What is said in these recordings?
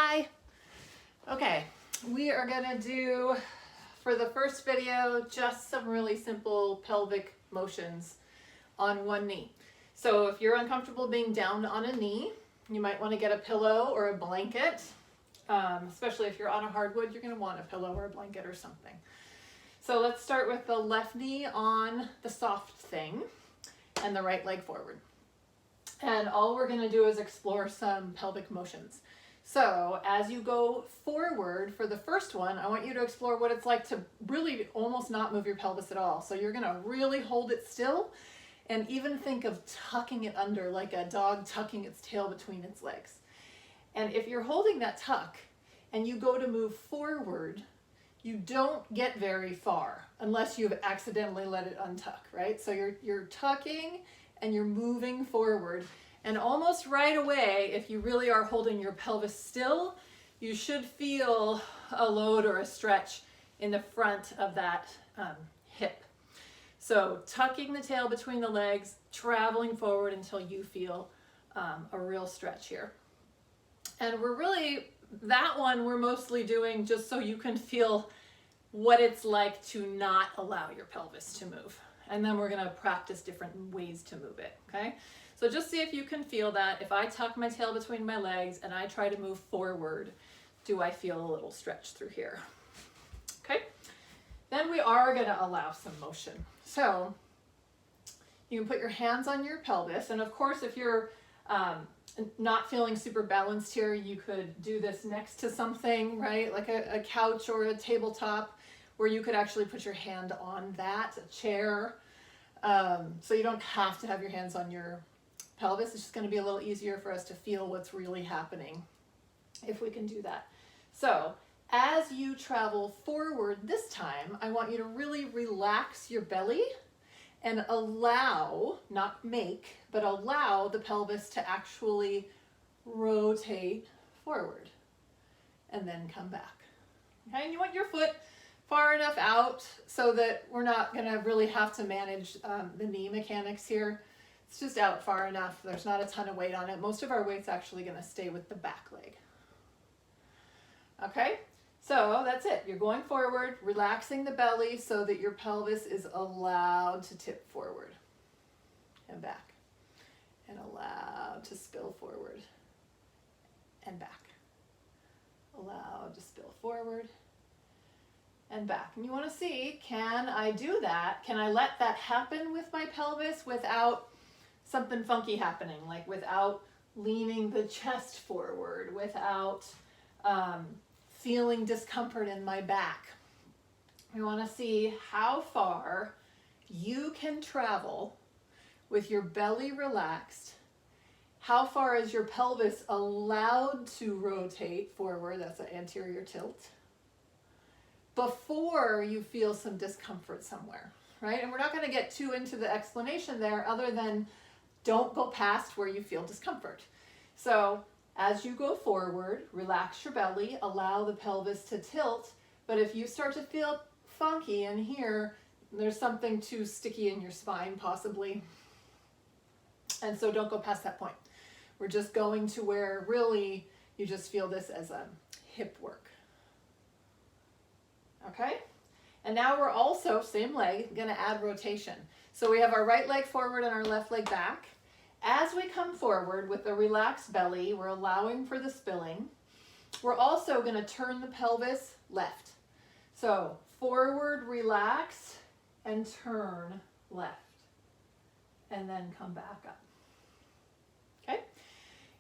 Hi. Okay, we are gonna do, for the first video, just some really simple pelvic motions on one knee. So if you're uncomfortable being down on a knee, you might want to get a pillow or a blanket. Especially if you're on a hardwood, you're gonna want a pillow or a blanket or something. So let's start with the left knee on the soft thing and the right leg forward. And all we're gonna do is explore some pelvic motions. So as you go forward for the first one, I want you to explore what it's like to really almost not move your pelvis at all. So you're gonna really hold it still and even think of tucking it under like a dog tucking its tail between its legs. And if you're holding that tuck and you go to move forward, you don't get very far unless you've accidentally let it untuck, right? So you're tucking and you're moving forward. And almost right away, if you really are holding your pelvis still, you should feel a load or a stretch in the front of that hip. So tucking the tail between the legs, traveling forward until you feel a real stretch here. And that one we're mostly doing just so you can feel what it's like to not allow your pelvis to move. And then we're gonna practice different ways to move it, okay? So just see if you can feel that. If I tuck my tail between my legs and I try to move forward, do I feel a little stretch through here? Okay, then we are gonna allow some motion. So you can put your hands on your pelvis, and of course if you're not feeling super balanced here, you could do this next to something, right? Like a couch or a tabletop, where you could actually put your hand on that, a chair. So you don't have to have your hands on your pelvis. It's just going to be a little easier for us to feel what's really happening if we can do that. So as you travel forward this time, I want you to really relax your belly and allow, not make, but allow the pelvis to actually rotate forward and then come back. Okay, and you want your foot far enough out so that we're not going to really have to manage the knee mechanics here. It's just out far enough. There's not a ton of weight on it. Most of our weight's actually going to stay with the back leg. Okay, so that's it. You're going forward, relaxing the belly so that your pelvis is allowed to tip forward and back, and allowed to spill forward and back. Allowed to spill forward and back. And you want to see, can I do that? Can I let that happen with my pelvis without something funky happening, like without leaning the chest forward, without feeling discomfort in my back? We want to see how far you can travel with your belly relaxed. How far is your pelvis allowed to rotate forward? That's an anterior tilt. Before you feel some discomfort somewhere, right? And we're not going to get too into the explanation there other than don't go past where you feel discomfort. So as you go forward, relax your belly, allow the pelvis to tilt. But if you start to feel funky in here, there's something too sticky in your spine possibly. And so don't go past that point. We're just going to where really you just feel this as a hip work. Okay, and now we're also, same leg, going to add rotation. So we have our right leg forward and our left leg back. As we come forward with a relaxed belly, we're allowing for the spilling. We're also going to turn the pelvis left. So forward, relax, and turn left. And then come back up. Okay,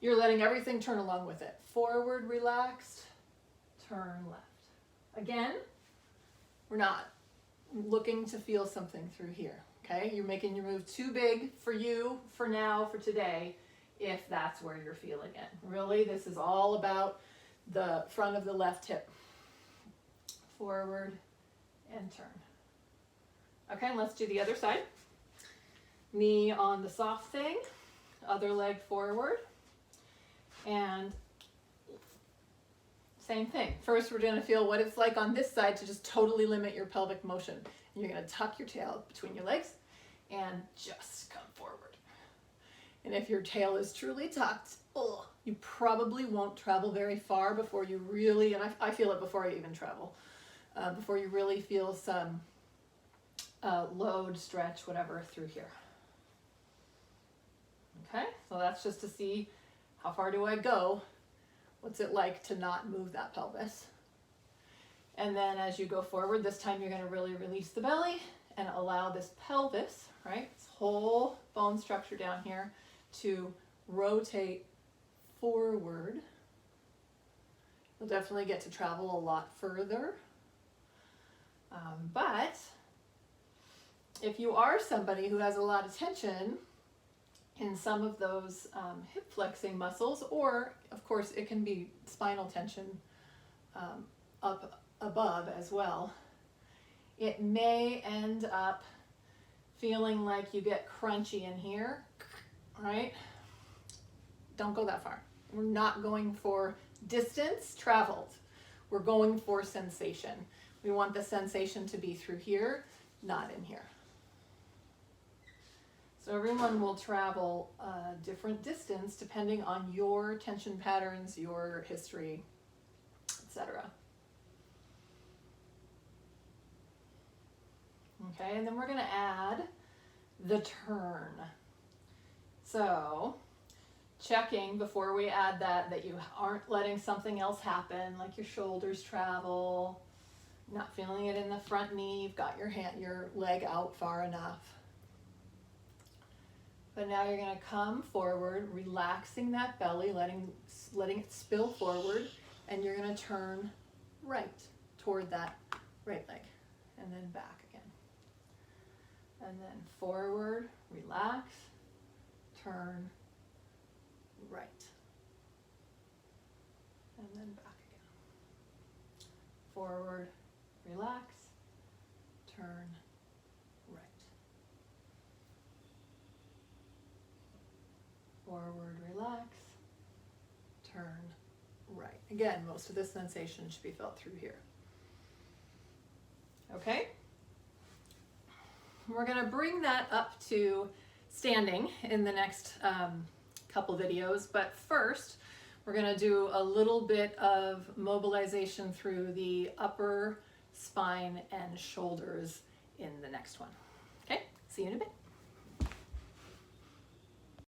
you're letting everything turn along with it. Forward, relaxed, turn left. Again, we're not looking to feel something through here, okay? You're making your move too big for you, for now, for today, if that's where you're feeling it. Really, this is all about the front of the left hip. Forward and turn. Okay, and let's do the other side. Knee on the soft thing, other leg forward, and same thing. First, we're going to feel what it's like on this side to just totally limit your pelvic motion. And you're going to tuck your tail between your legs and just come forward. And if your tail is truly tucked, oh, you probably won't travel very far before you really, and I feel it before I even travel, before you really feel some load, stretch, whatever through here. Okay, so that's just to see how far do I go? What's it like to not move that pelvis? And then as you go forward, this time you're going to really release the belly and allow this pelvis, right, this whole bone structure down here to rotate forward. You'll definitely get to travel a lot further. But if you are somebody who has a lot of tension in some of those hip flexing muscles, or of course it can be spinal tension up above as well, it may end up feeling like you get crunchy in here, right? Don't go that far. We're not going for distance traveled. We're going for sensation. We want the sensation to be through here, not in here. So everyone will travel a different distance depending on your tension patterns, your history, etc. Okay, and then we're going to add the turn. So checking before we add that you aren't letting something else happen, like your shoulders travel, not feeling it in the front knee, you've got your leg out far enough. But now you're going to come forward, relaxing that belly, letting it spill forward, and you're going to turn right toward that right leg, and then back again. And then forward, relax, turn right, and then back again. Forward, relax, turn right. Forward, relax, turn right. Again, most of the sensation should be felt through here. Okay? We're going to bring that up to standing in the next couple videos, but first we're going to do a little bit of mobilization through the upper spine and shoulders in the next one. Okay? See you in a bit.